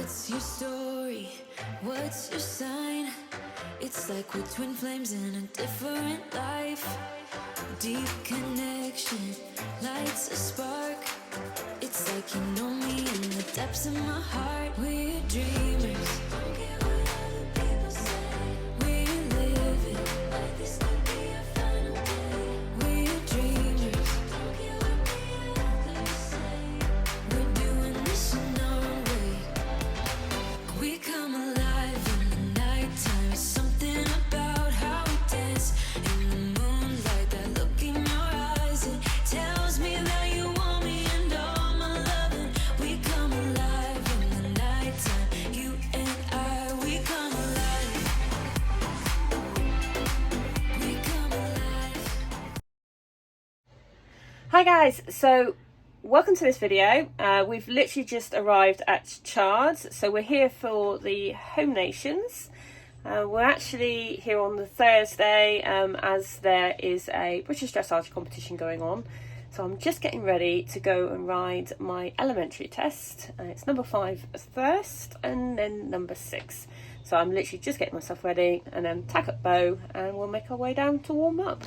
What's your story? What's your sign? It's like we're twin flames in a different life. Deep connection lights a spark. It's like you know me in the depths of my heart. We're dreamers. Don't care what other people say. We're living like this could be our final day. We're dreamers. Don't care what the others say. We're doing this in our own way. We come alive in the nighttime. It's something about how we dance in the moonlight. That look in your eyes, it tells me that you want me and all my loving. We come alive in the nighttime. You and I, we come alive. We come alive. Hi guys, so welcome to this video. We've literally just arrived at Chards, so we're here for the Home Nations. We're actually here on the Thursday as there is a British dressage competition going on. So I'm just getting ready to go and ride my elementary test. It's number 5 first and then number 6. So I'm literally just getting myself ready and then tack up bow and we'll make our way down to warm up.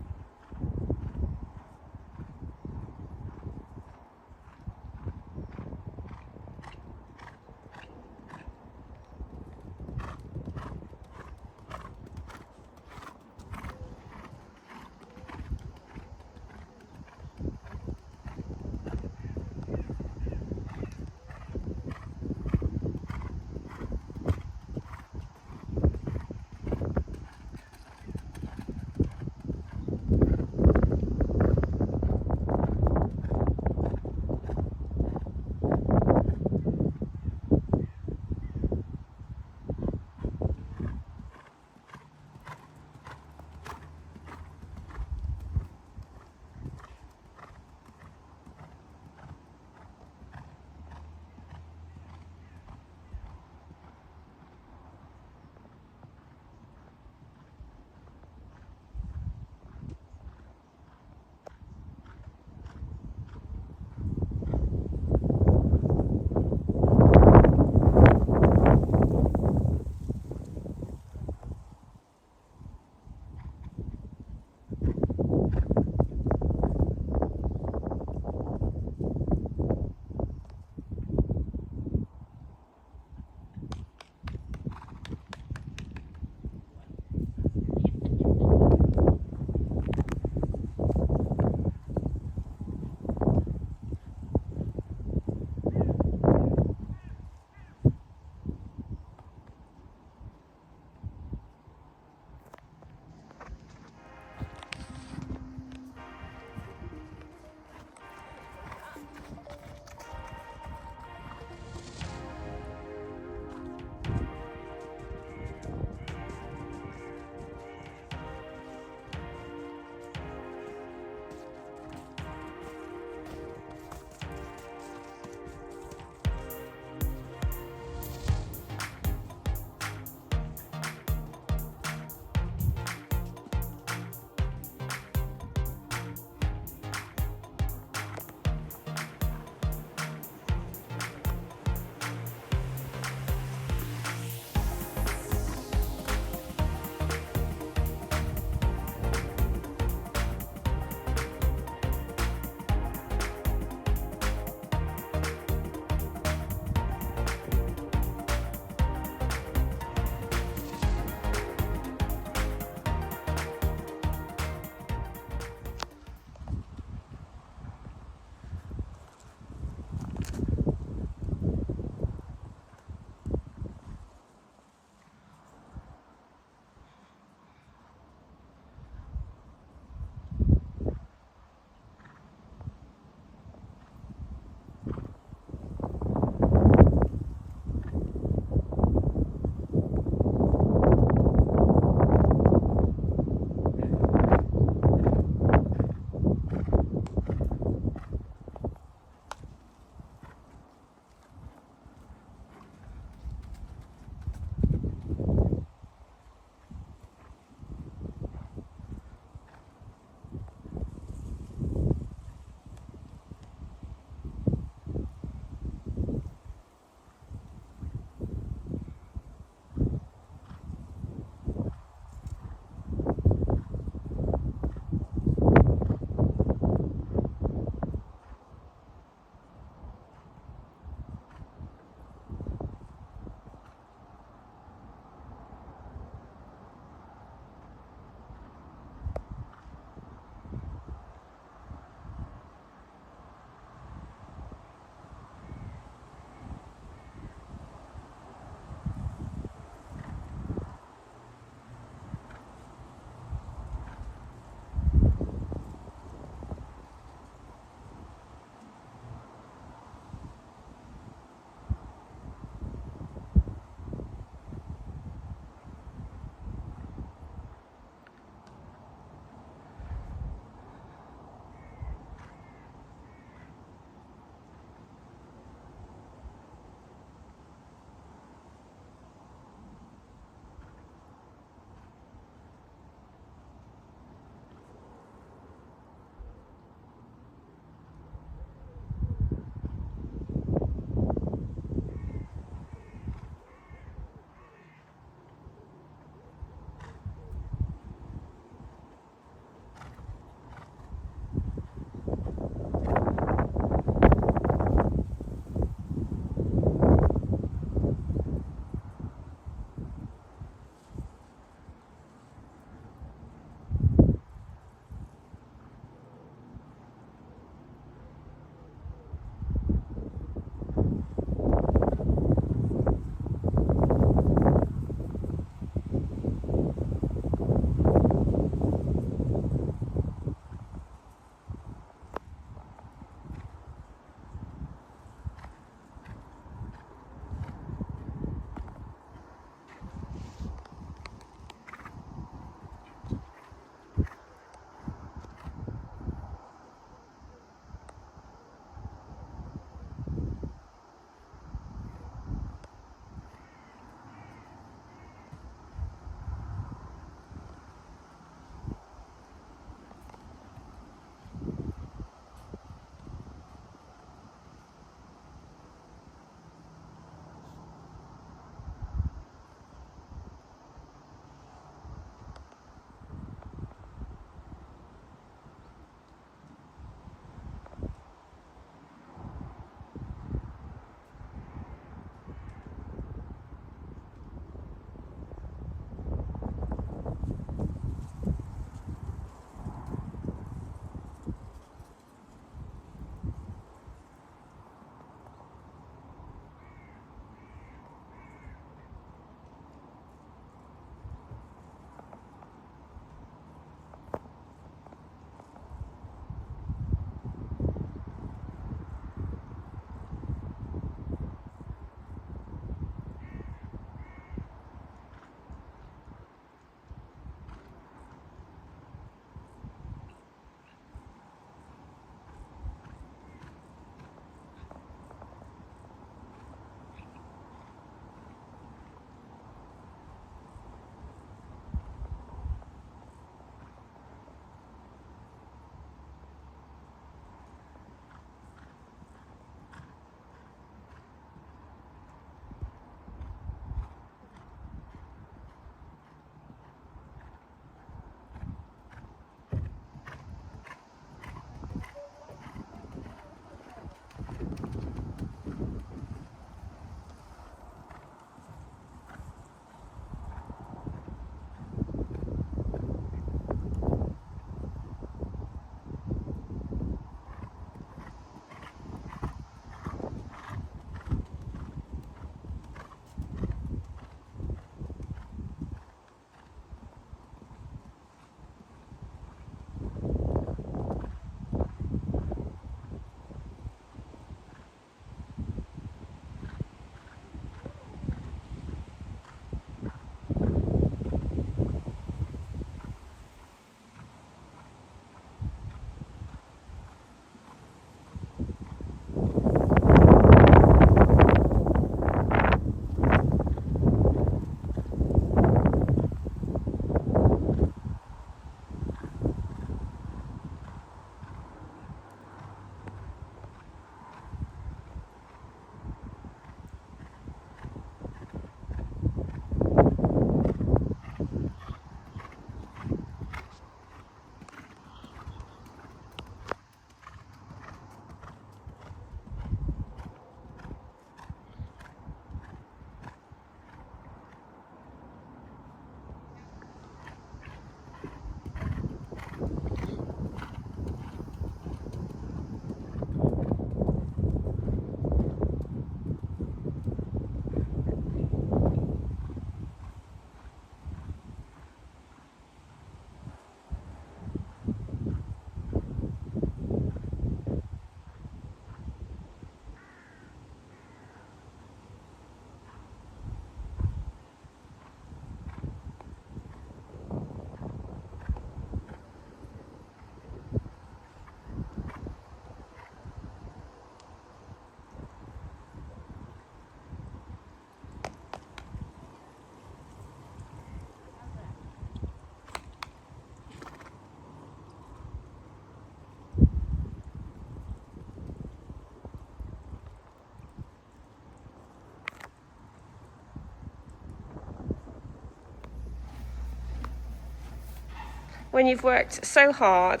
when you've worked so hard,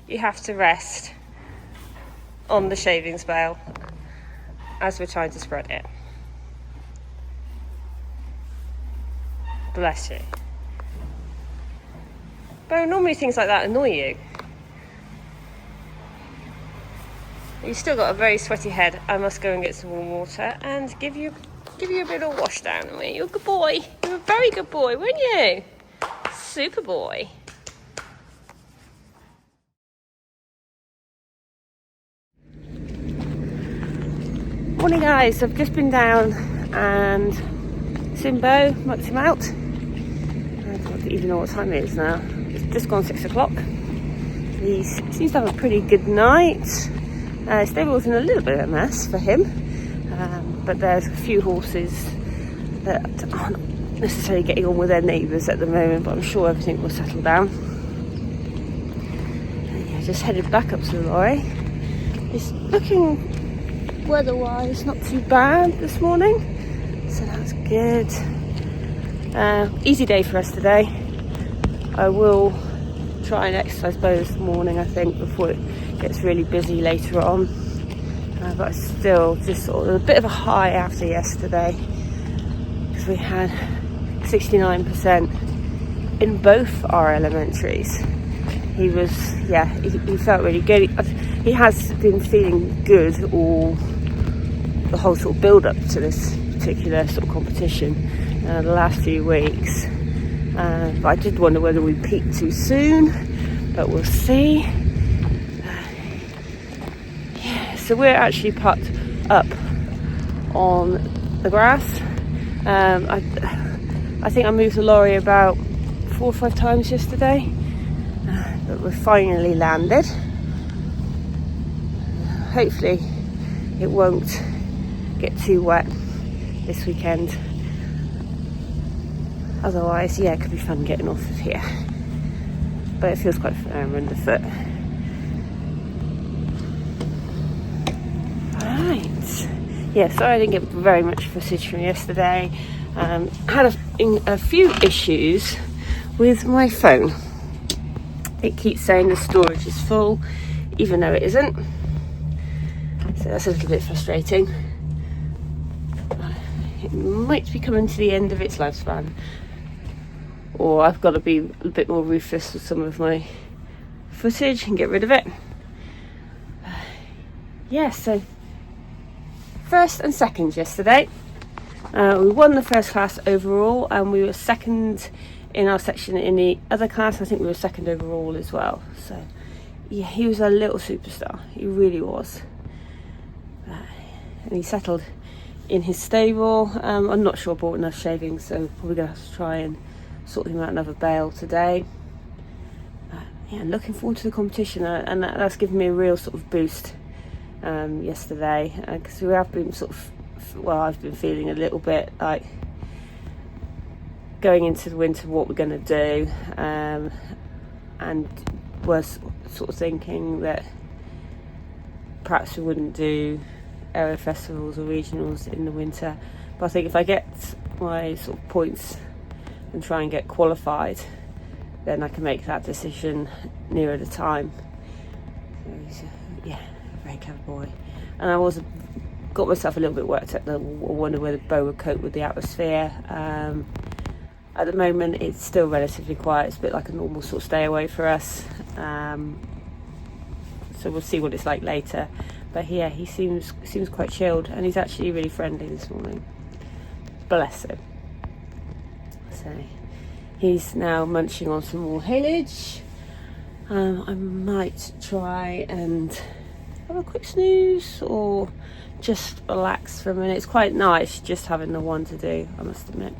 you have to rest on the shavings bale as we're trying to spread it. Bless you. But normally things like that annoy you. You've still got a very sweaty head. I must go and get some warm water and give you a bit of wash down. You're a good boy. You're a very good boy, weren't you? Super boy. Morning guys, I've just been down and Simbo mucked him out. I don't even know what time it is now. It's just gone 6 o'clock. He seems to have a pretty good night. Stable's in a little bit of a mess for him, but there's a few horses that aren't necessarily getting on with their neighbours at the moment, but I'm sure everything will settle down. And yeah, just headed back up to the lorry. It's looking weather-wise not too bad this morning, so that's good. Easy day for us today. I will try and exercise both this morning, I think, before it gets really busy later on, but still just sort of a bit of a high after yesterday, because we had 69% in both our elementaries. He was, he felt really good. He has been feeling good the whole sort of build up to this particular sort of competition the last few weeks, but I did wonder whether we peaked too soon, but we'll see. So we're actually parked up on the grass. I think I moved the lorry about 4 or 5 times yesterday, but we're finally landed. Hopefully it won't get too wet this weekend. Otherwise, yeah, it could be fun getting off of here. But it feels quite firm underfoot. Right. Yeah, sorry I didn't get very much footage from yesterday. Had a few issues with my phone. It keeps saying the storage is full, even though it isn't. So that's a little bit frustrating. It might be coming to the end of its lifespan, or I've got to be a bit more ruthless with some of my footage and get rid of it. Yeah, so first and second yesterday. We won the first class overall, and we were second in our section in the other class. I think we were second overall as well. So yeah, he was a little superstar. He really was. And he settled in his stable. I'm not sure I bought enough shavings, so probably gonna have to try and sort him out another bale today. Yeah, looking forward to the competition, and that's given me a real sort of boost yesterday, because we have been I've been feeling a little bit like going into the winter what we're going to do, and was sort of thinking that perhaps we wouldn't do area festivals or regionals in the winter, but I think if I get my sort of points and try and get qualified, then I can make that decision nearer the time. So, yeah, very clever boy. And I was got myself a little bit worked up. I wonder whether Bo would cope with the atmosphere. At the moment it's still relatively quiet. It's a bit like a normal sort of stay away for us, so we'll see what it's like later. But yeah, he seems quite chilled, and he's actually really friendly this morning. Bless him. So he's now munching on some more haylage. I might try and have a quick snooze or just relax for a minute. It's quite nice just having the one to do, I must admit.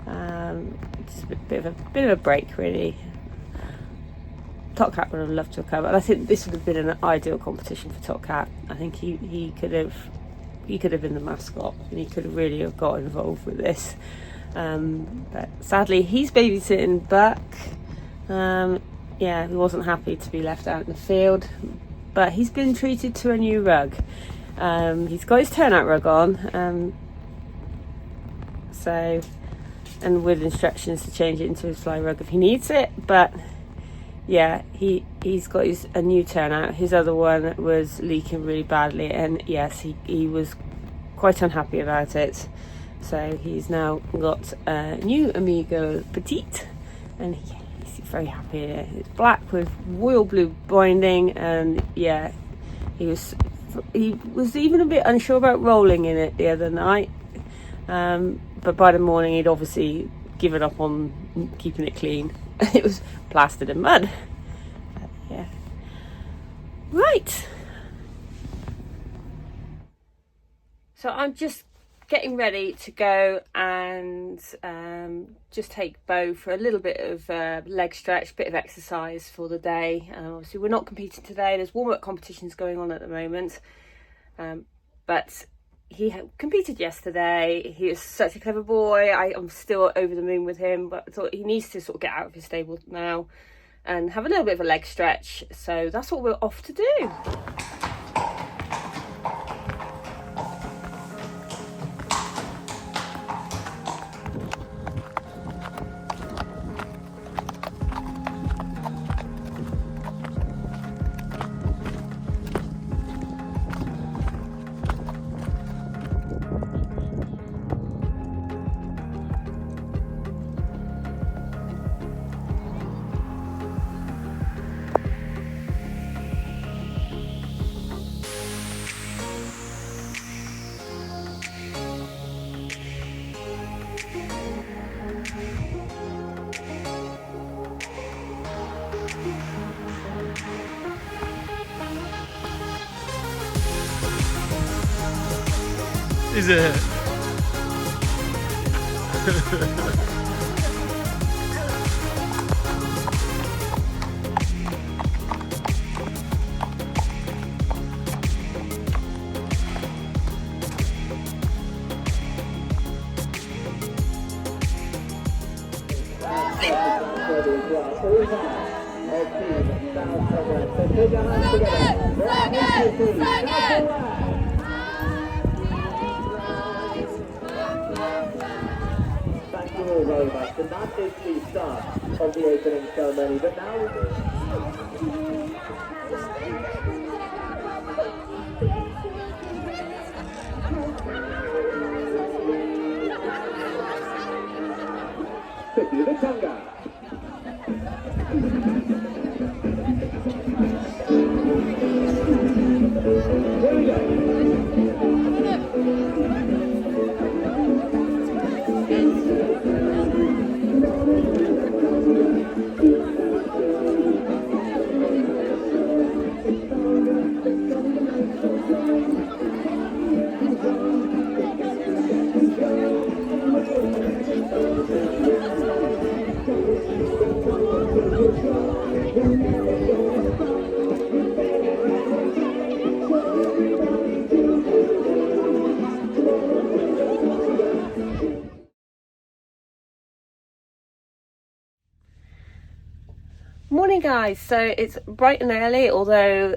It's a bit of a break, really. Top Cat would have loved to have come, and I think this would have been an ideal competition for Top Cat. I think he could have been the mascot, and he could have really have got involved with this. But sadly, he's babysitting Buck. Yeah, he wasn't happy to be left out in the field, but he's been treated to a new rug. He's got his turnout rug on, and with instructions to change it into a fly rug if he needs it, but yeah, he's got a new turnout. His other one was leaking really badly, and yes, he was quite unhappy about it. So he's now got a new Amigo Petite, and he's very happy. It's black with royal blue binding, and yeah, he was even a bit unsure about rolling in it the other night. But by the morning, he'd obviously given up on keeping it clean. It was plastered in mud. Yeah. Right. So I'm just getting ready to go and just take Bo for a little bit of leg stretch, bit of exercise for the day. Obviously, we're not competing today. There's warm-up competitions going on at the moment. But he competed yesterday. He is such a clever boy. I'm still over the moon with him, but I thought he needs to sort of get out of his stable now and have a little bit of a leg stretch. So that's what we're off to do. Is it? Thank you all very much, and that is the start of the opening ceremony, but now we the Tonga. Here we go. Morning guys, so it's bright and early, although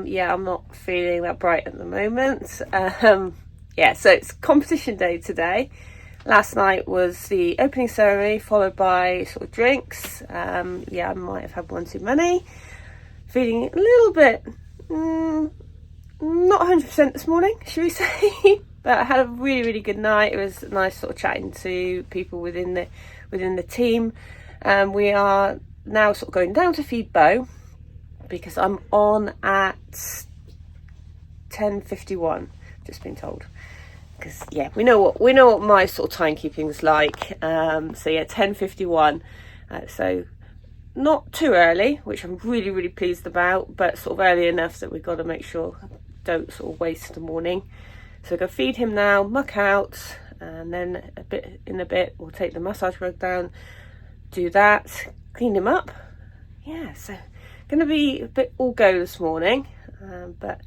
yeah, I'm not feeling that bright at the moment. Yeah, so it's competition day today. Last night was the opening ceremony followed by sort of drinks. Yeah, I might have had one too many. Feeling a little bit not 100% this morning, should we say. But I had a really good night. It was nice sort of chatting to people within the team. We are now sort of going down to feed Bo because I'm on at 10:51, just been told, because yeah, we know what my sort of timekeeping is like. So yeah, 10:51, so not too early, which I'm really pleased about, but sort of early enough that we've got to make sure don't sort of waste the morning. So I'm gonna feed him now, muck out, and then in a bit we'll take the massage rug down, do that, clean him up. Yeah, so gonna be a bit all go this morning, but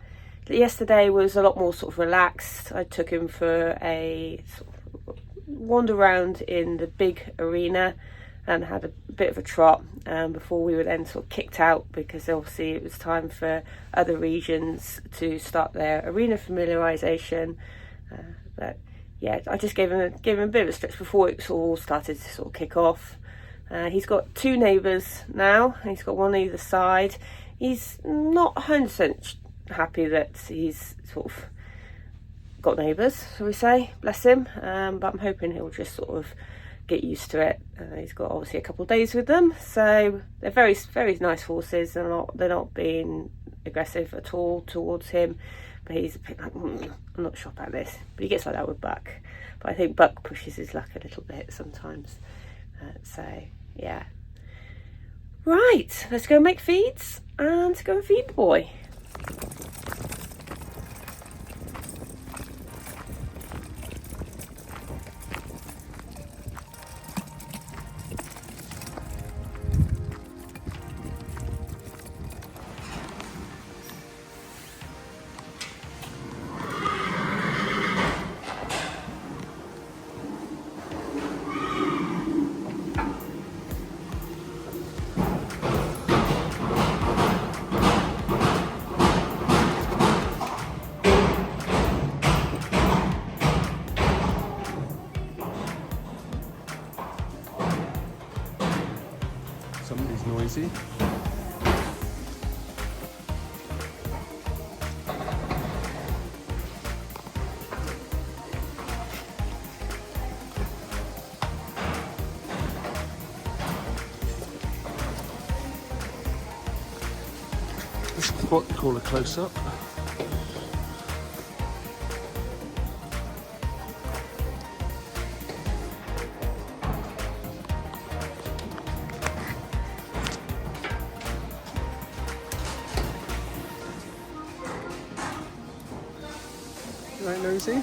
yesterday was a lot more sort of relaxed. I took him for a sort of wander around in the big arena and had a bit of a trot before we were then sort of kicked out, because obviously it was time for other regions to start their arena familiarisation. But yeah, I just gave him a bit of a stretch before it sort of all started to sort of kick off. He's got 2 neighbours now. He's got one either side. He's not 100% happy that he's sort of got neighbours, shall we say, bless him, but I'm hoping he'll just sort of get used to it. He's got obviously a couple of days with them, so they're very, very nice horses. They're not being aggressive at all towards him, but he's a bit like, I'm not sure about this, but he gets like that with Buck. But I think Buck pushes his luck a little bit sometimes, so yeah. Right, let's go make feeds and go and feed the boy. Somebody's noisy. This is what they call a close-up. Right, nosy?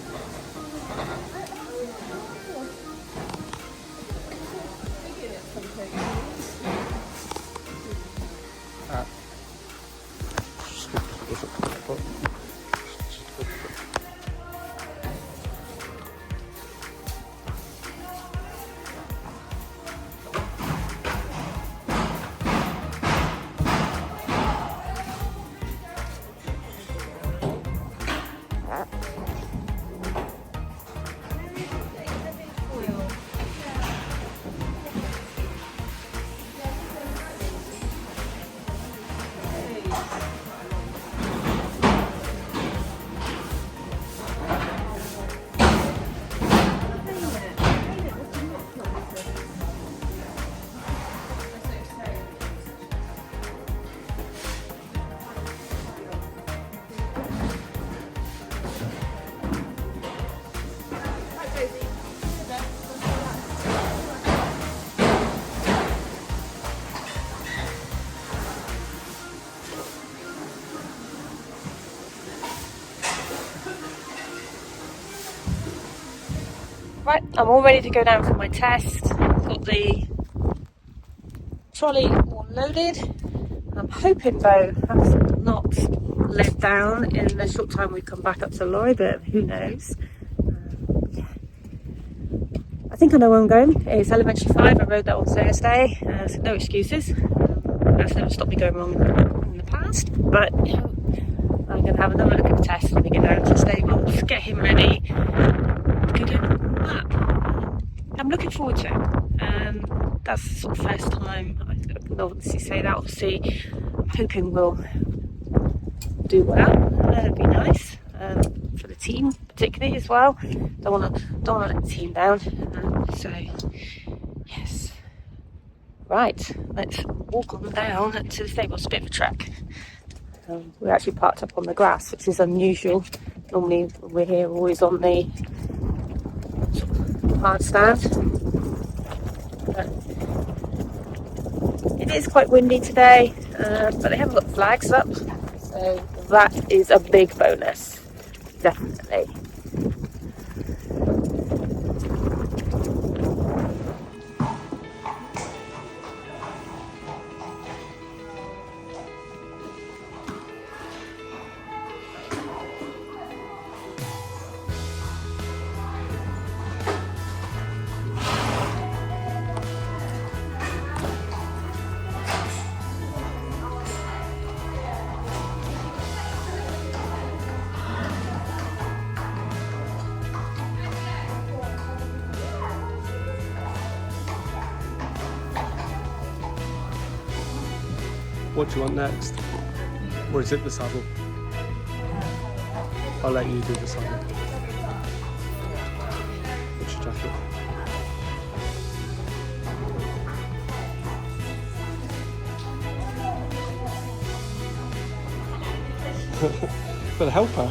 Right, I'm all ready to go down for my test. Got the trolley all loaded. I'm hoping Bo has not let down in the short time we've come back up to Lorry, but who knows. Yeah. I think I know where I'm going. It's Elementary 5. I rode that on Thursday, so no excuses. That's never stopped me going wrong in the past, but you know, I'm going to have another look at the test when we get down to the stables, get him ready. I'm looking forward to it. That's the sort of first time I can obviously say that. Obviously, I'm hoping we'll do well. It'd be nice for the team, particularly as well. Don't want to let the team down. So, yes. Right, let's walk on down to the stable. It's a bit of a trek. We're actually parked up on the grass, which is unusual. Normally, we're here always on the hard stand. But it is quite windy today, but they haven't got flags up, so that is a big bonus, definitely. What do you want next? Or is it the saddle? I'll let you do the saddle. What's your jacket? Better help her.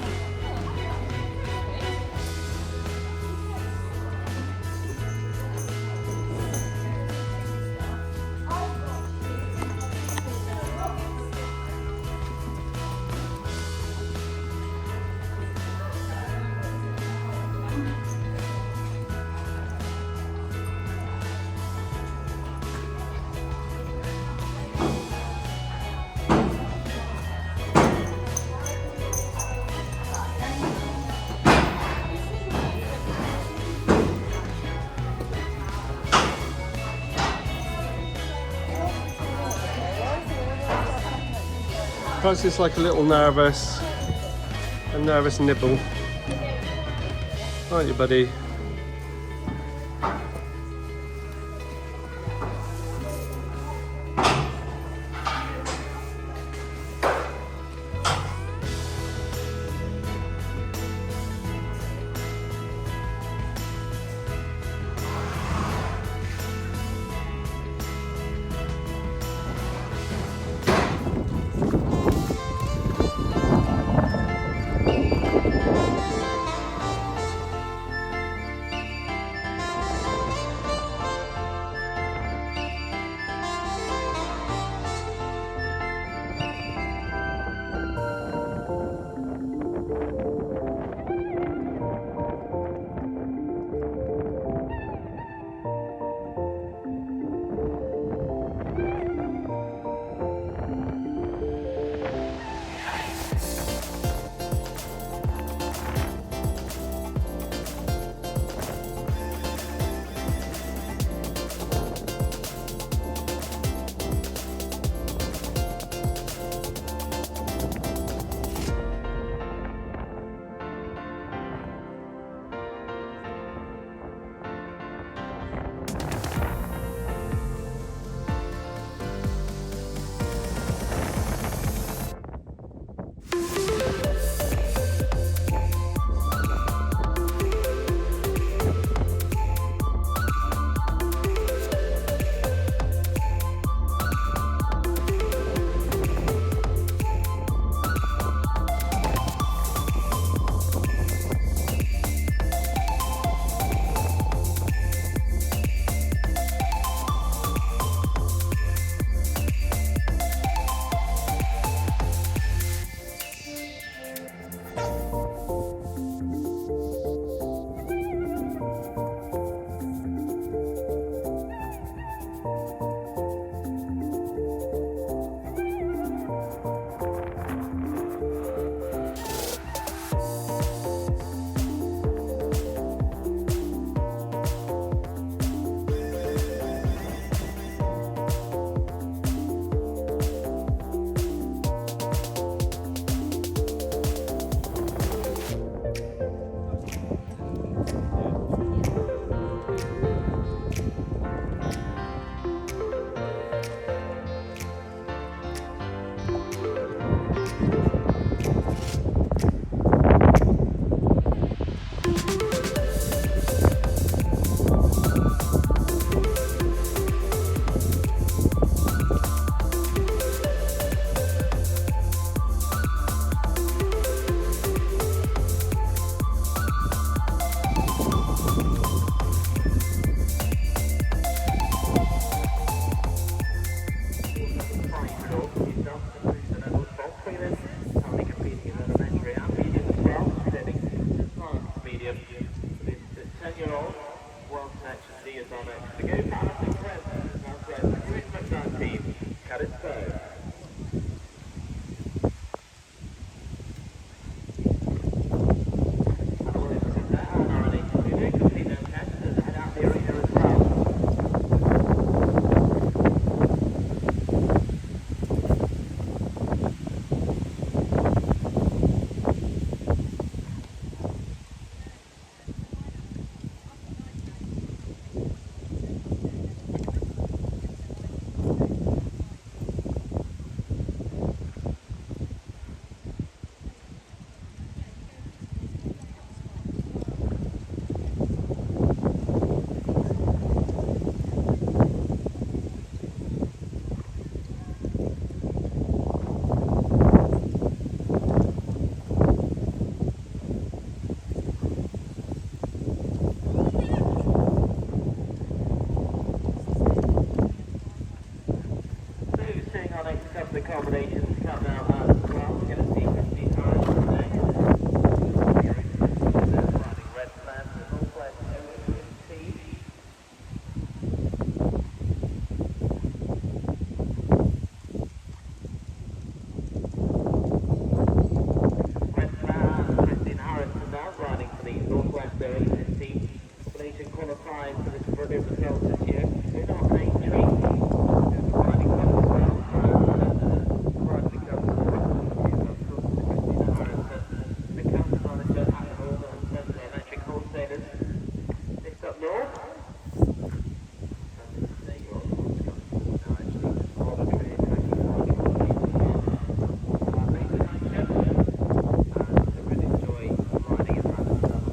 Francis is like a little nervous, a nervous nibble. Aren't you, buddy? Nations come out as well. We're going to see Christine Harris today. Riding red flag for the Northwest Ocean team. Red flag, Christine Harris now riding for the Northwest Ocean team. Combination qualifying for this brilliant result this year. We're not an entry. Riding well as well. Rightly go forward. Of course, Christina Harris, the account manager at the Northern Central Electric Wholesalers. Next up north. There you are. Now actually, all the trains actually riding on the as well. Ladies and gentlemen, I really enjoy riding in that stuff.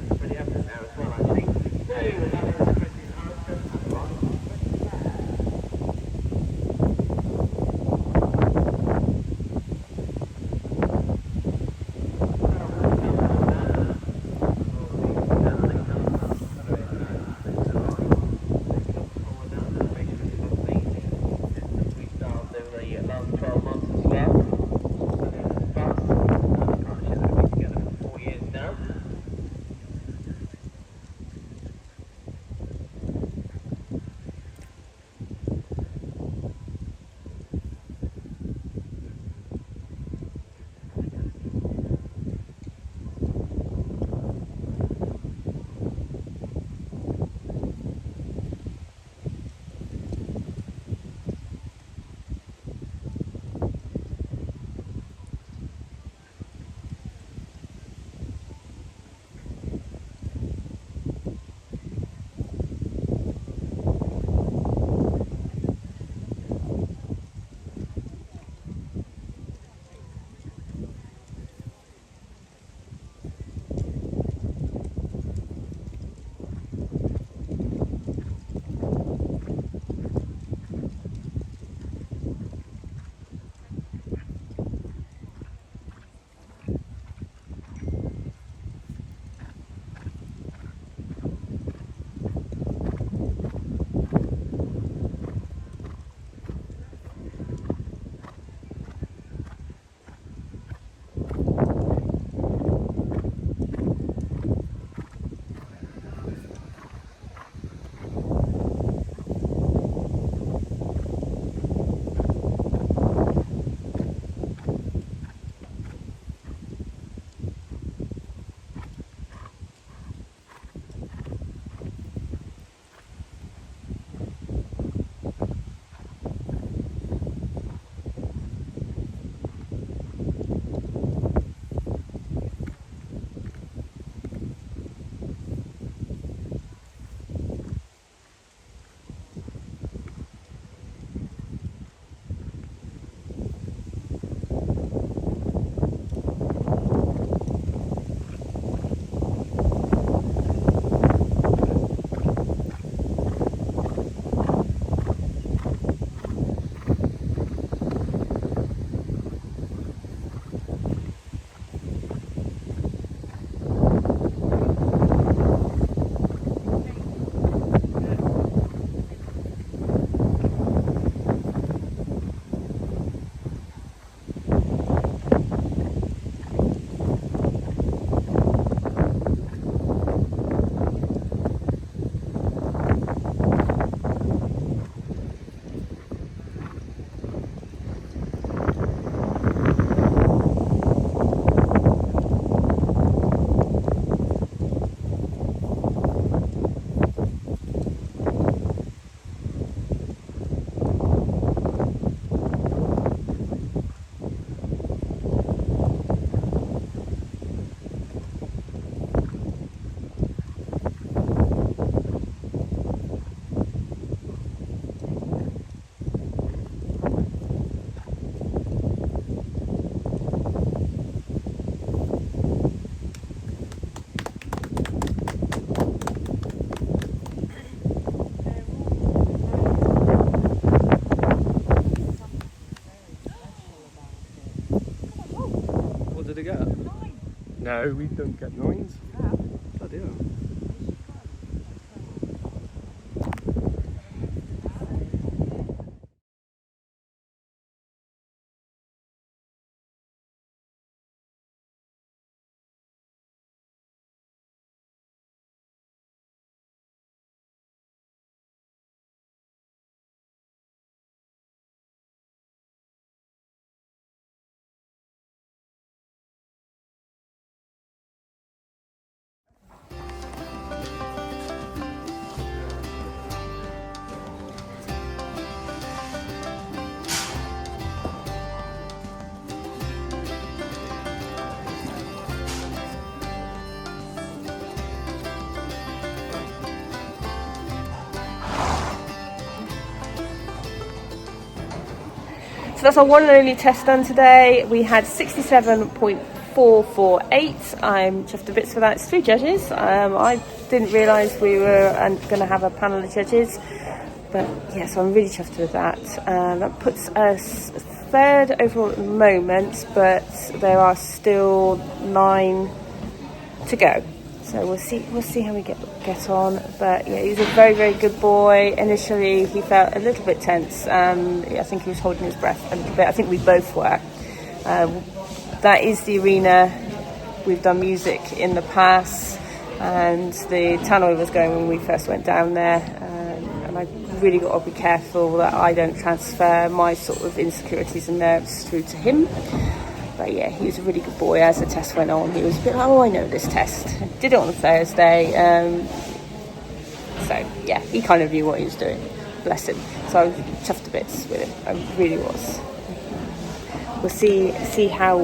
It's pretty epic now as well actually. So, that is Christine Harrison and Ron. Last 12 months as well. Partnership that we've been together for 4 years now. Did it get? No, we don't get nines. Bloody hell. that's our one and only test done today. We had 67.448. I'm chuffed to bits for that. It's 3 judges. I didn't realise we were going to have a panel of judges, but yeah, so I'm really chuffed with that. That puts us 3rd overall at the moment, but there are still 9 to go. So we'll see how we get on. But yeah, he's a very, very good boy. Initially, he felt a little bit tense. I think he was holding his breath a little bit. I think we both were. That is the arena. We've done music in the past, and the tannoy was going when we first went down there. And I really got to be careful that I don't transfer my sort of insecurities and nerves through to him. But yeah, he was a really good boy. As the test went on, he was a bit like, oh, I know this test. Did it on Thursday. So yeah, he kind of knew what he was doing. Bless him. So I was chuffed to bits with him. I really was. We'll see how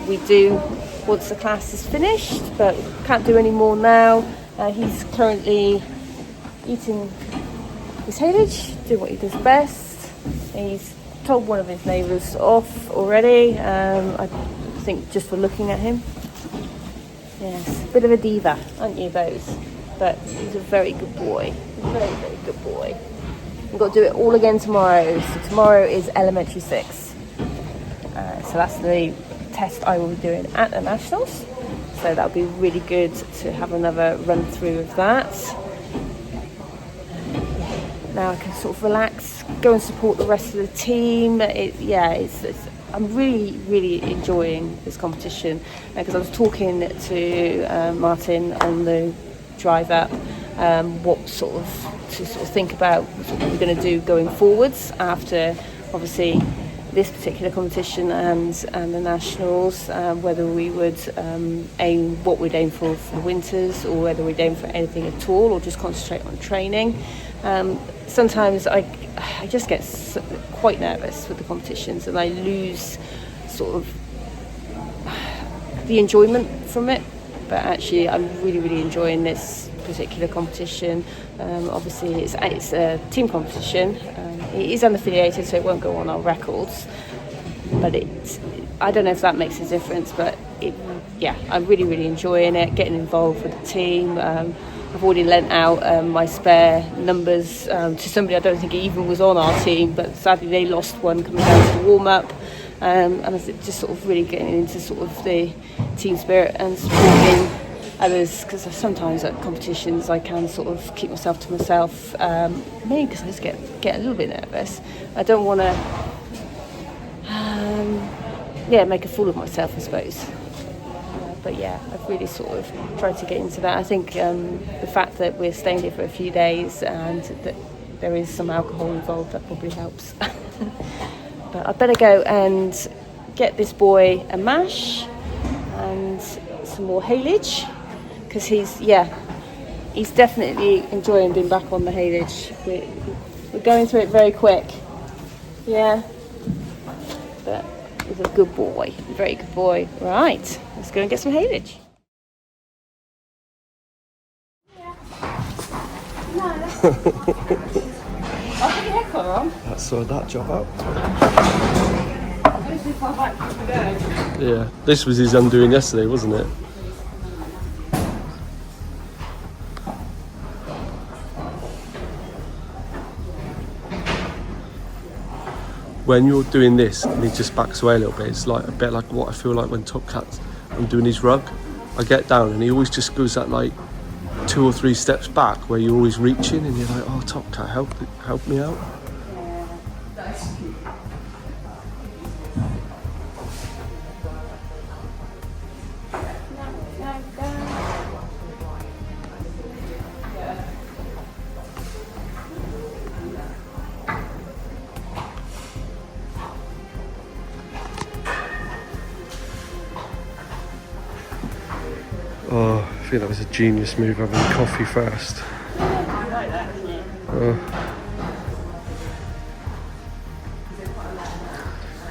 we do once the class is finished, but can't do any more now. He's currently eating his haylage, doing what he does best. He's told one of his neighbours off already. I think just for looking at him. Yes, a bit of a diva, aren't you, Bose? But he's a very good boy. Very, very good boy. We've got to do it all again tomorrow. So tomorrow is elementary 6. So that's the test I will be doing at the Nationals. So that'll be really good to have another run through of that. Now I can sort of relax, go and support the rest of the team. I'm really, really enjoying this competition because I was talking to Martin on the drive up, what sort of think about what we're going to do going forwards after, obviously, this particular competition and the Nationals, whether we would what we'd aim for the winters, or whether we'd aim for anything at all, or just concentrate on training. Sometimes I just get quite nervous with the competitions, and I lose sort of the enjoyment from it. But actually, I'm really, really enjoying this particular competition. Obviously, it's a team competition. It is unaffiliated, so it won't go on our records. But I don't know if that makes a difference. But I'm really, really enjoying it. Getting involved with the team. I've already lent out my spare numbers to somebody I don't think even was on our team, but sadly they lost one coming down to the warm-up. And I was just sort of really getting into sort of the team spirit and supporting others, because sometimes at competitions I can sort of keep myself to myself, mainly because I just get a little bit nervous. I don't want to make a fool of myself, I suppose. But yeah, I've really sort of tried to get into that. I think the fact that we're staying here for a few days and that there is some alcohol involved, that probably helps. But I better go and get this boy a mash and some more haylage, because he's definitely enjoying being back on the haylage. We're going through it very quick. Yeah. But he's a good boy, a very good boy. Right, let's go and get some haylage. I'll put your hair collar on. Let's sort that job out. Yeah, this was his undoing yesterday, wasn't it? When you're doing this and he just backs away a little bit, it's like a bit like what I feel like when Top Cat's I'm doing his rug. I get down and he always just goes that like 2 or 3 steps back where you're always reaching and you're like, oh, Top Cat, help me out. Oh, I think that was a genius move, having coffee first.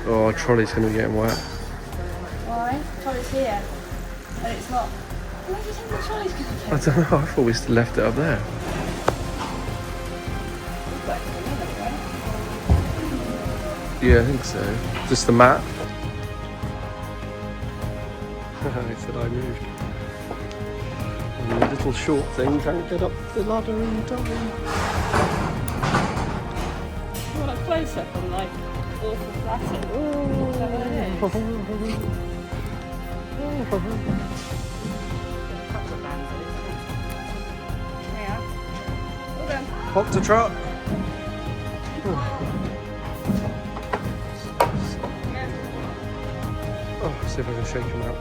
Oh, our trolley's going to be getting wet. Why? Trolley's here. And it's not. Where do you think the trolley's going to I don't know, I thought we still left it up there. Yeah, I think so. Just the mat. He said I moved. And the little short thing can't get up the ladder in time. You want a close up on like awful flatten? Hop to trot. Oh, see if I can shake him out.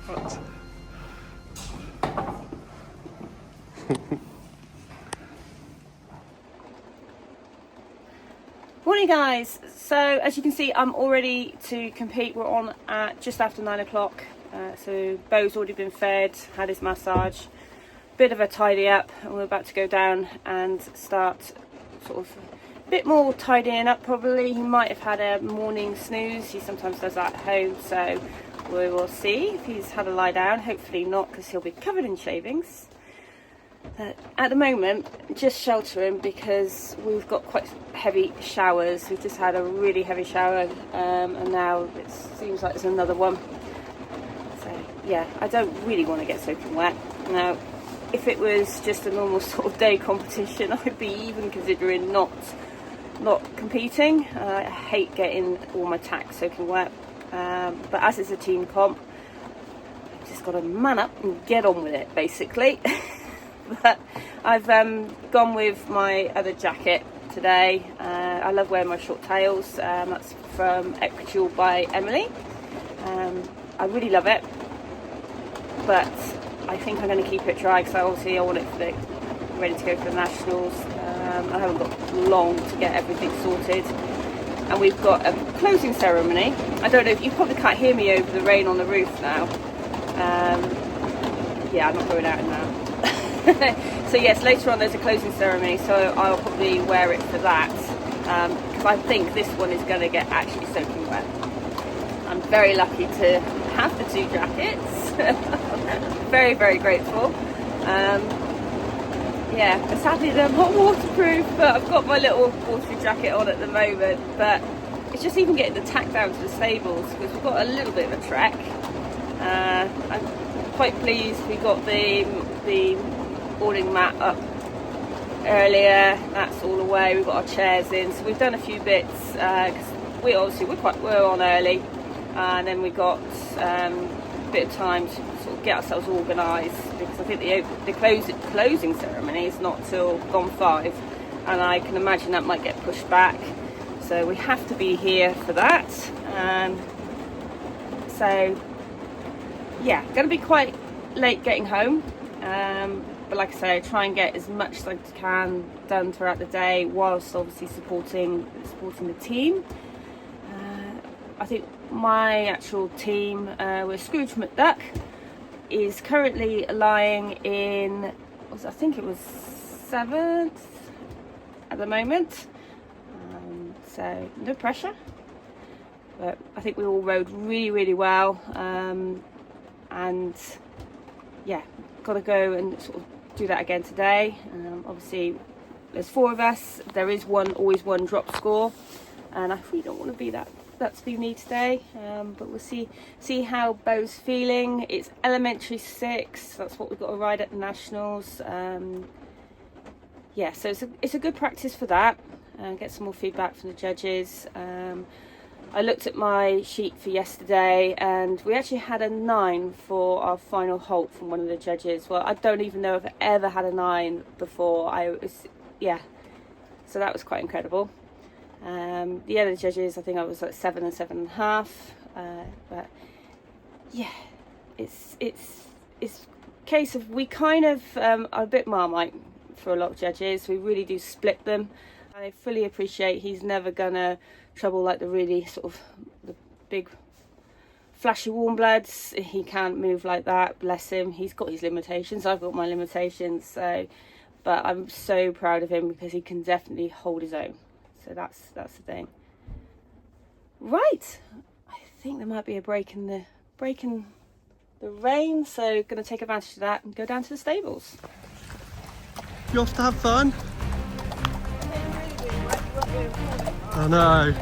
What? Morning guys, so as you can see I'm all ready to compete. We're on at just after 9 o'clock, so Beau's already been fed, had his massage, bit of a tidy up, and we're about to go down and start sort of a bit more tidying up probably. He might have had a morning snooze, he sometimes does that at home, so we will see if he's had a lie down. Hopefully not, because he'll be covered in shavings. At the moment, just shelter him because we've got quite heavy showers. We've just had a really heavy shower, and now it seems like there's another one. So yeah, I don't really want to get soaking wet. Now, if it was just a normal sort of day competition, I'd be even considering not competing. I hate getting all my tack soaking wet, but as it's a team comp, I've just got to man up and get on with it, basically. But I've gone with my other jacket today. I love wearing my short tails. That's from Equitual by Emily. I really love it, but I think I'm going to keep it dry because obviously I want it ready to go for the nationals. I haven't got long to get everything sorted, and we've got a closing ceremony. I don't know if you probably can't hear me over the rain on the roof now. Yeah, I'm not going out now. So yes, later on there's a closing ceremony, so I'll probably wear it for that, because I think this one is going to get actually soaking wet. I'm very lucky to have the two jackets. Very, very grateful. Yeah, sadly they're not waterproof, but I've got my little watery jacket on at the moment. But it's just even getting the tack down to the stables, because we've got a little bit of a trek. I'm quite pleased we got the boarding mat up earlier. That's all away. We've got our chairs in, so we've done a few bits because we're on early, and then we got a bit of time to sort of get ourselves organised, because I think the closing ceremony is not till gone 5, and I can imagine that might get pushed back, so we have to be here for that. So yeah, going to be quite late getting home. But like I say, I try and get as much as I can done throughout the day, whilst obviously supporting the team. I think my actual team, with Scrooge McDuck, is currently lying in, I think it was 7th at the moment. So no pressure. But I think we all rode really, really well. And yeah, got to go and sort of do that again today. Obviously there's 4 of us, there is always one drop score, and I really don't want to be that's be me today, but we'll see how Beau's feeling. It's elementary 6, that's what we've got to ride at the nationals. Yeah, so it's a good practice for that, get some more feedback from the judges. I looked at my sheet for yesterday, and we actually had a 9 for our final halt from one of the judges. Well, I don't even know if I ever had a 9 before. So that was quite incredible. The other judges, I think I was like 7 and 7.5. But yeah, it's a case of we kind of are a bit Marmite for a lot of judges. We really do split them. I fully appreciate he's never gonna trouble like the really sort of the big flashy warm bloods. He can't move like that, bless him. He's got his limitations, I've got my limitations, so but I'm so proud of him because he can definitely hold his own. So that's the thing. Right, I think there might be a break in the rain, so going to take advantage of that and go down to the stables. You off to have fun? I know.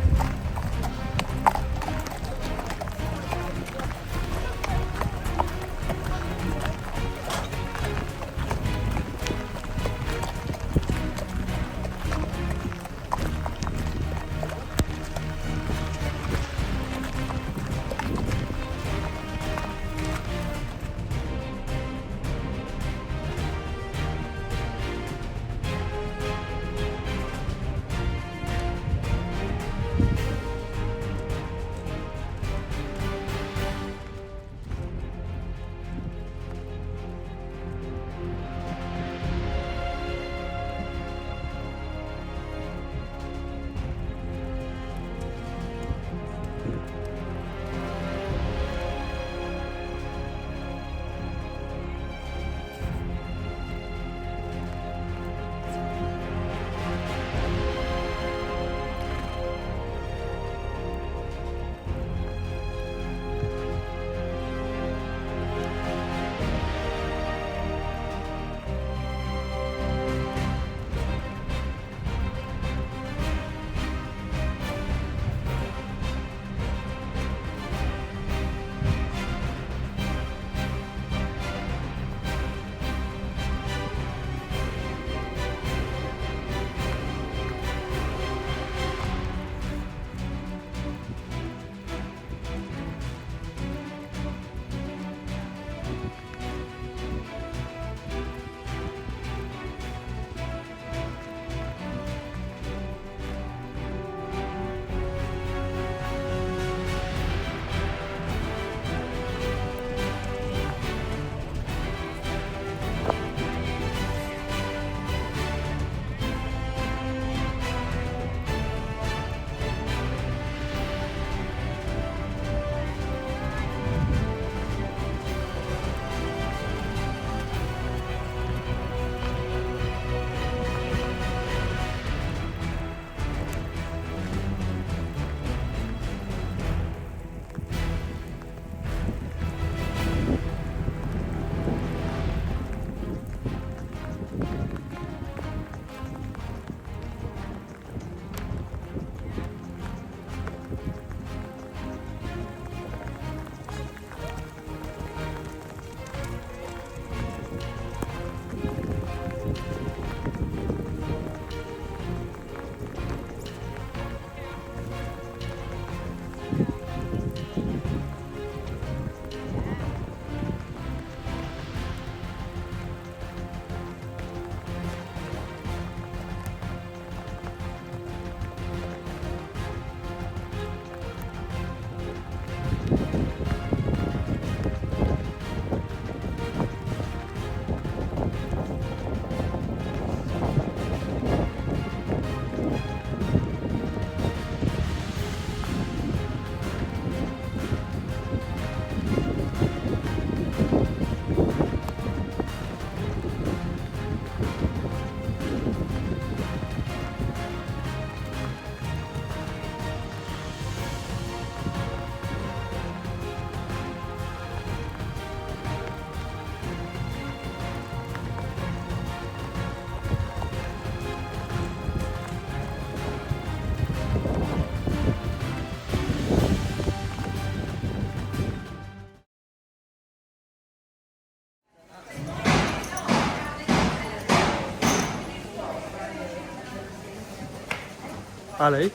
Ali,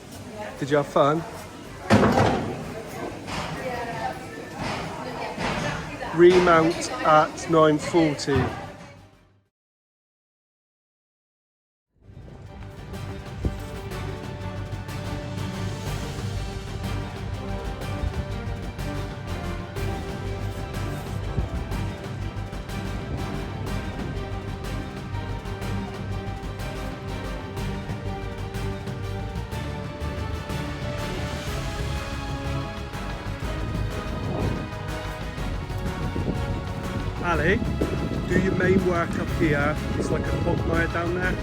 did you have fun? Remount at 9:40. Ali, do your main work up here. It's like a quagmire down there.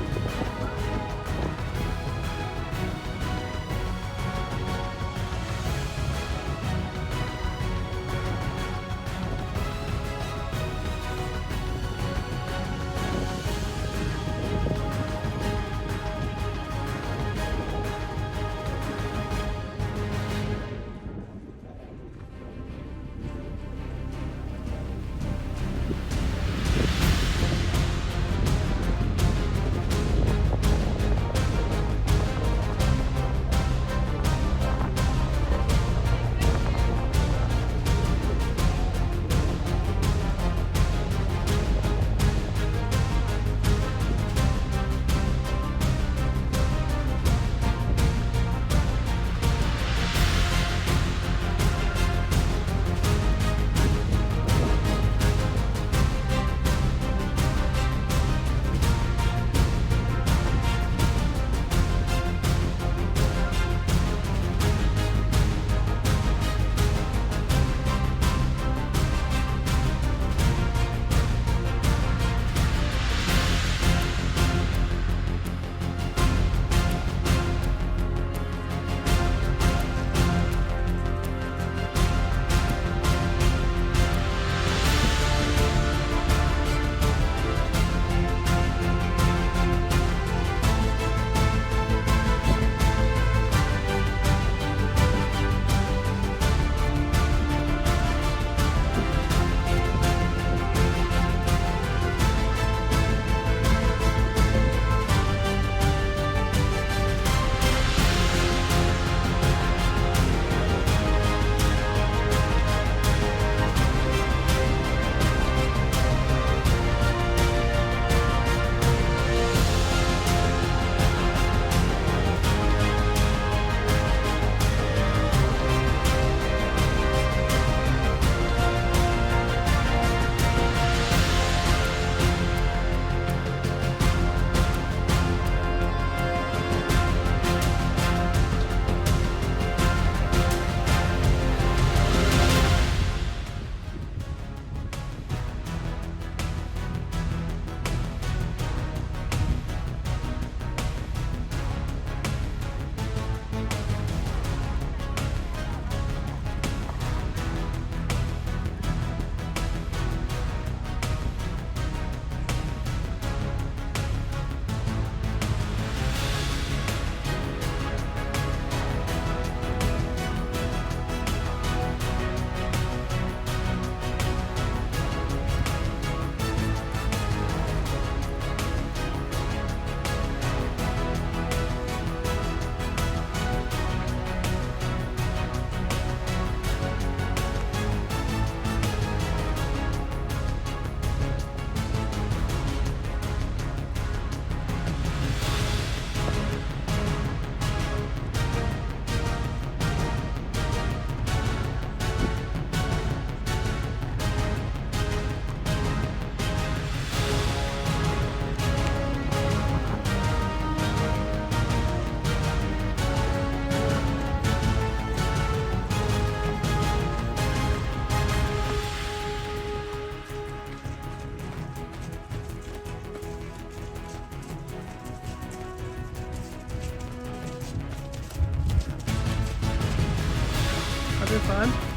fan.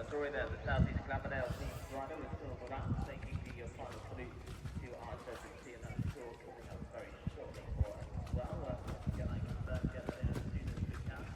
Drawing there, the Southeast Glamourdale team rider with silver wrap, taking the final salute to our certainty, and I'm sure coming up very shortly for us as well. Get that in as soon as we can.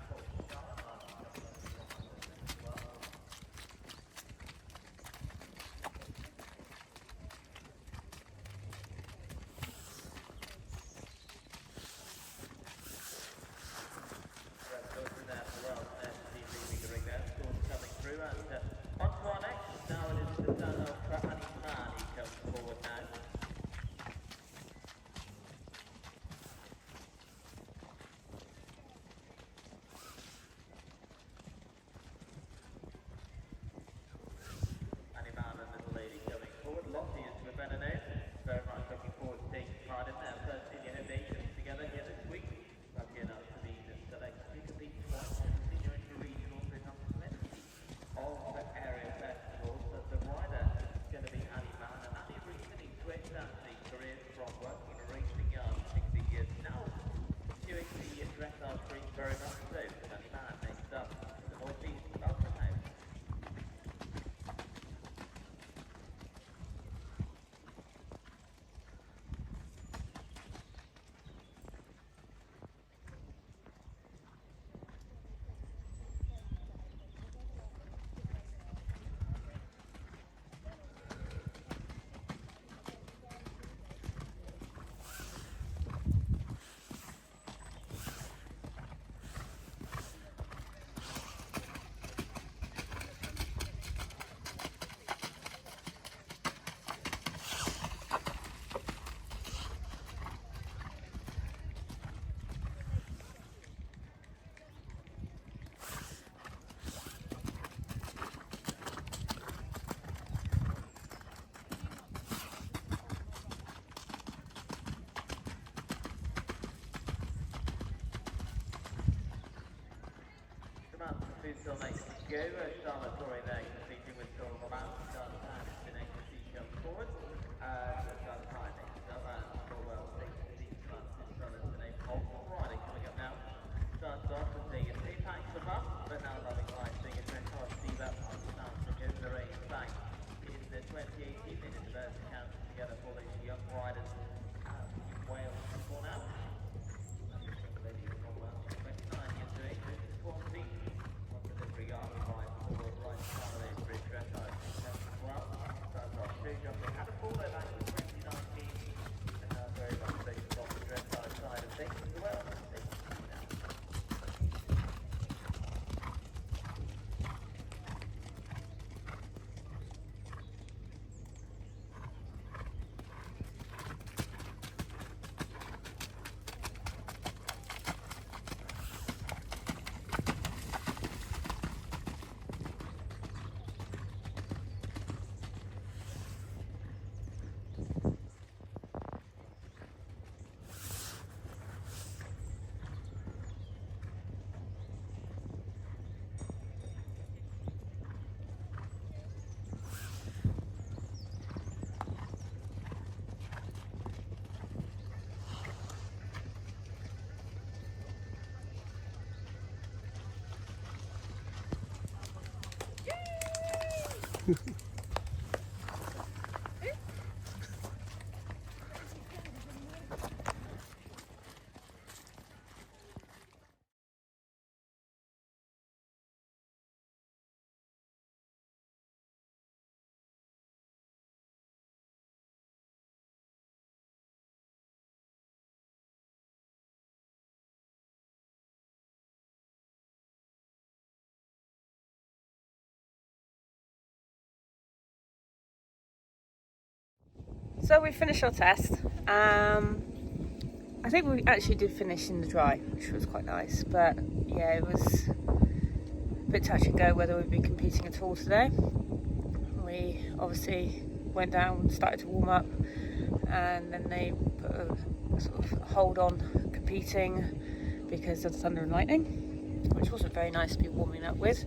still next to go. Charlotte Torrey there competing with Phil Lamont. Charlotte Tan has been able to jump forward. Charlotte Tan next up and Corwell takes the front. Charlotte's been able to hold Friday coming up now. Starts off as a two-pack for bus, but now loving life being a Dressage Diva on the start to go the race back in the 2018 in the diverse accounts together for these young riders in Wales before now. Lady Corwell, 29 years of age, this is 14. Once a delivery army ride forward, right Saturday Bridge Dressage as well. Starts off show jumping, had a fall there back in 2019, and now very much focused on the Dressage side of things as well. So we finished our test. I think we actually did finish in the dry, which was quite nice, but yeah, it was a bit touch and go whether we'd be competing at all today. We obviously went down, started to warm up, and then they put a sort of hold on competing because of the thunder and lightning, which wasn't very nice to be warming up with.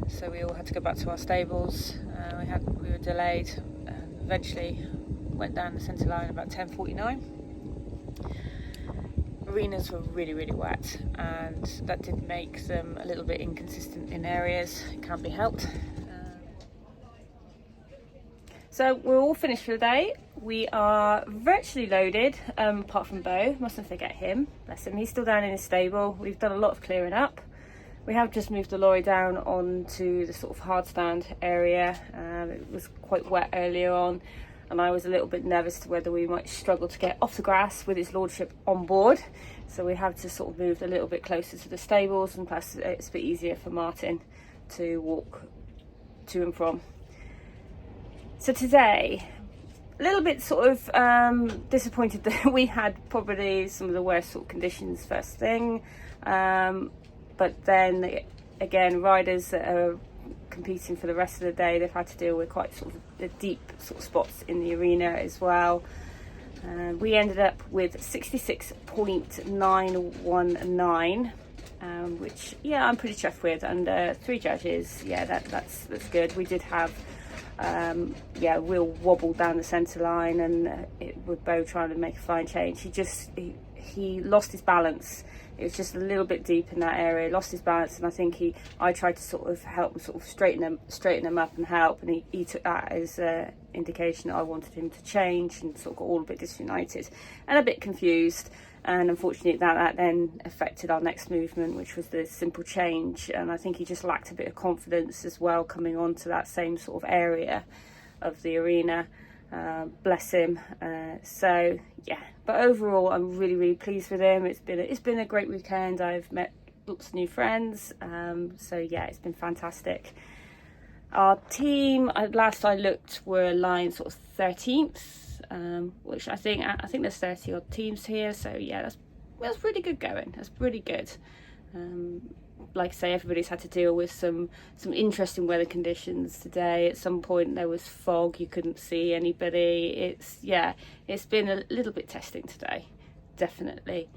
So we all had to go back to our stables. We were delayed, and eventually went down the centre line about 10:49. Arenas were really, really wet, and that did make them a little bit inconsistent in areas. It can't be helped. So we're all finished for the day. We are virtually loaded, apart from Bo. Mustn't forget him, bless him. He's still down in his stable. We've done a lot of clearing up. We have just moved the lorry down onto the sort of hard stand area. It was quite wet earlier on, and I was a little bit nervous to whether we might struggle to get off the grass with his lordship on board. So we have to sort of move a little bit closer to the stables, and plus it's a bit easier for Martin to walk to and from. So today, a little bit sort of disappointed that we had probably some of the worst sort of conditions first thing. But then again, riders that are competing for the rest of the day, they've had to deal with quite sort of the deep sort of spots in the arena as well. We ended up with 66.919, which I'm pretty chuffed with, and 3 judges. That's good. We did have real wobble down the centre line, and with Bo trying to make a fine change, he lost his balance. It was just a little bit deep in that area. He lost his balance, and I think I tried to sort of help him, sort of straighten him up and help, and he took that as an indication that I wanted him to change, and sort of got all a bit disunited and a bit confused. And unfortunately that then affected our next movement, which was the simple change, and I think he just lacked a bit of confidence as well coming onto that same sort of area of the arena. Bless him. But overall I'm really, really pleased with him. It's been a great weekend. I've met lots of new friends, it's been fantastic. Our team, last I looked, were lying sort of 13th, which I think there's 30 odd teams here, so that's pretty good going. That's pretty good. Like I say, everybody's had to deal with some interesting weather conditions today. At some point there was fog, you couldn't see anybody. It's been a little bit testing today, definitely.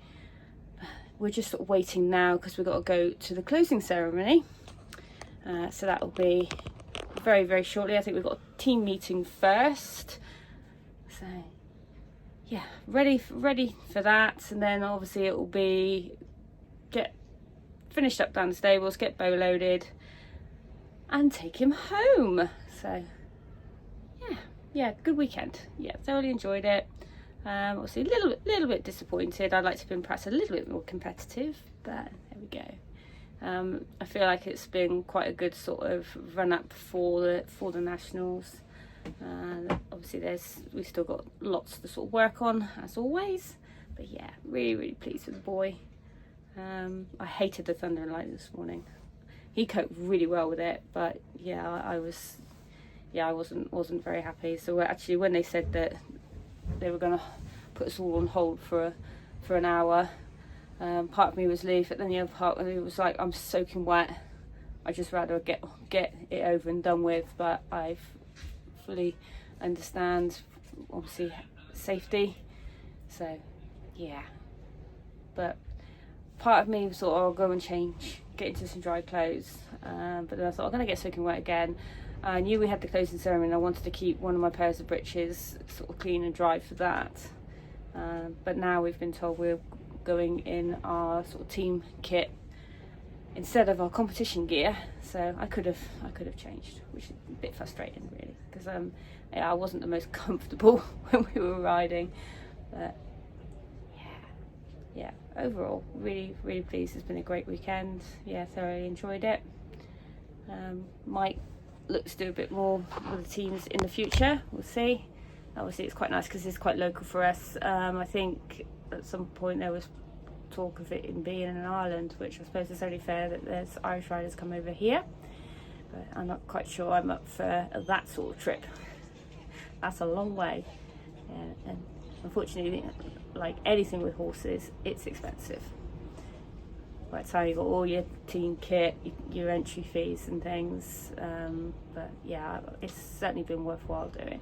We're just sort of waiting now because we've got to go to the closing ceremony. So that will be very, very shortly. I think we've got a team meeting first. So yeah, ready for that. And then obviously it will be get finished up down the stables, get bow loaded and take him home. So yeah, good weekend. Yeah, thoroughly enjoyed it. Obviously a little bit disappointed. I'd like to have been perhaps a little bit more competitive, but there we go. I feel like it's been quite a good sort of run up for the nationals. Obviously we've still got lots to sort of work on as always, but yeah, really pleased with the boy. I hated the thunder and lightning this morning. He coped really well with it, but yeah, I wasn't very happy. So actually when they said that they were going to put us all on hold for an hour, part of me was relieved, but then the other part of me was like, I'm soaking wet, I just rather get it over and done with. But I fully understand obviously safety, so yeah. But part of me thought, I'll go and change, get into some dry clothes, but then I thought I'm going to get soaking wet again. I knew we had the closing ceremony and I wanted to keep one of my pairs of breeches sort of clean and dry for that. But now we've been told we're going in our sort of team kit instead of our competition gear. So I could have changed, which is a bit frustrating really, because I wasn't the most comfortable when we were riding. But yeah, overall really pleased. It's been a great weekend. Yeah, thoroughly enjoyed it. Might look to do a bit more with the teams in the future, we'll see. Obviously it's quite nice because it's quite local for us. I think at some point there was talk of it in being in Ireland, which I suppose is only fair that there's Irish riders come over here, but I'm not quite sure I'm up for that sort of trip. That's a long way, and unfortunately, like anything with horses, it's expensive. By the time you've got all your team kit, your entry fees and things, but yeah, it's certainly been worthwhile doing.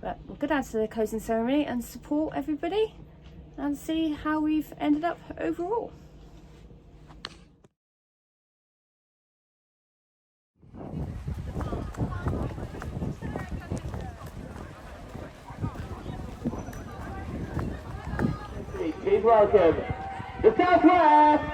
But we'll go down to the closing ceremony and support everybody and see how we've ended up overall. Please welcome the Southwest.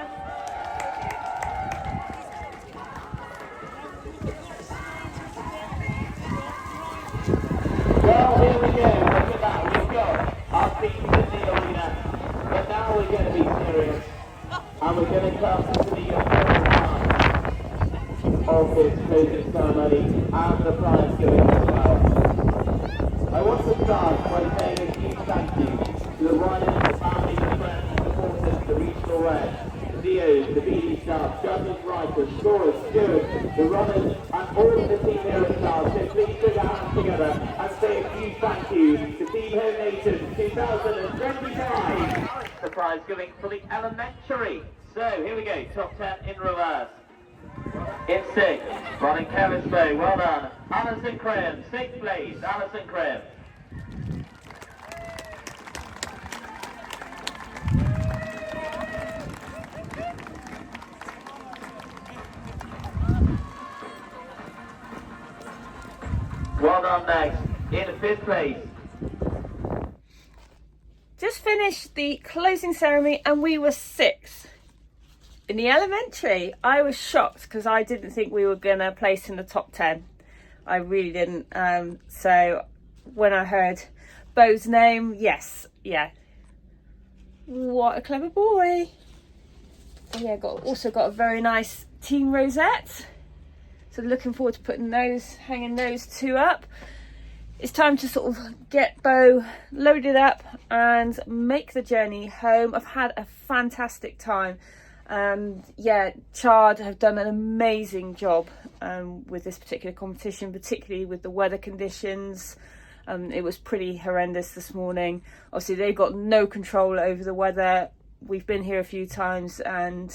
Well, here we go. Look at that. We've got our teams in the arena. But now we're going to be serious. And we're going to come to the part of this closing ceremony and the prize giving as well. I want to start by saying a huge thank you to the riders, the family, the friends, the supporters, the regional reps, the DOs, the BD staff, judges, writers, scorers, stewards, the runners, and all of the team here at Charles. So please put your hands together and say a huge thank you to Team Home Nation 2025. The prize giving for the elementary. So here we go, top 10 in reverse. In 6th, running Kevin's Bow, well done. Alison Crim, 6th place, Alison Crim. Well done next, in 5th place. Just finished the closing ceremony and we were 6th. In the elementary, I was shocked because I didn't think we were going to place in the top 10. I really didn't. So when I heard Beau's name, yes, yeah. What a clever boy. Yeah, also got a very nice team rosette. So looking forward to hanging those two up. It's time to sort of get Beau loaded up and make the journey home. I've had a fantastic time. Yeah, Chard have done an amazing job with this particular competition, particularly with the weather conditions. It was pretty horrendous this morning. Obviously, they've got no control over the weather. We've been here a few times and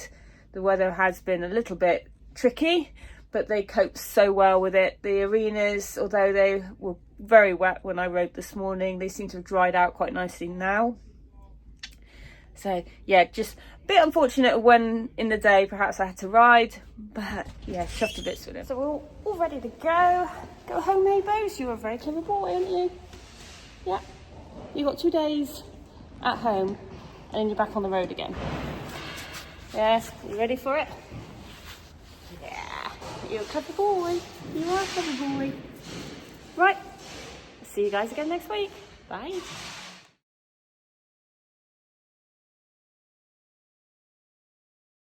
the weather has been a little bit tricky, but they coped so well with it. The arenas, although they were very wet when I rode this morning, they seem to have dried out quite nicely now. So yeah, just a bit unfortunate when in the day perhaps I had to ride, but yeah, chuffed to bits with it. So we're all ready to go home, neighbours. You're a very clever boy, aren't you? Yeah, you got 2 days at home and then you're back on the road again. Yes, you ready for it? Yeah, you're a clever boy. You are a clever boy. Right, see you guys again next week. Bye.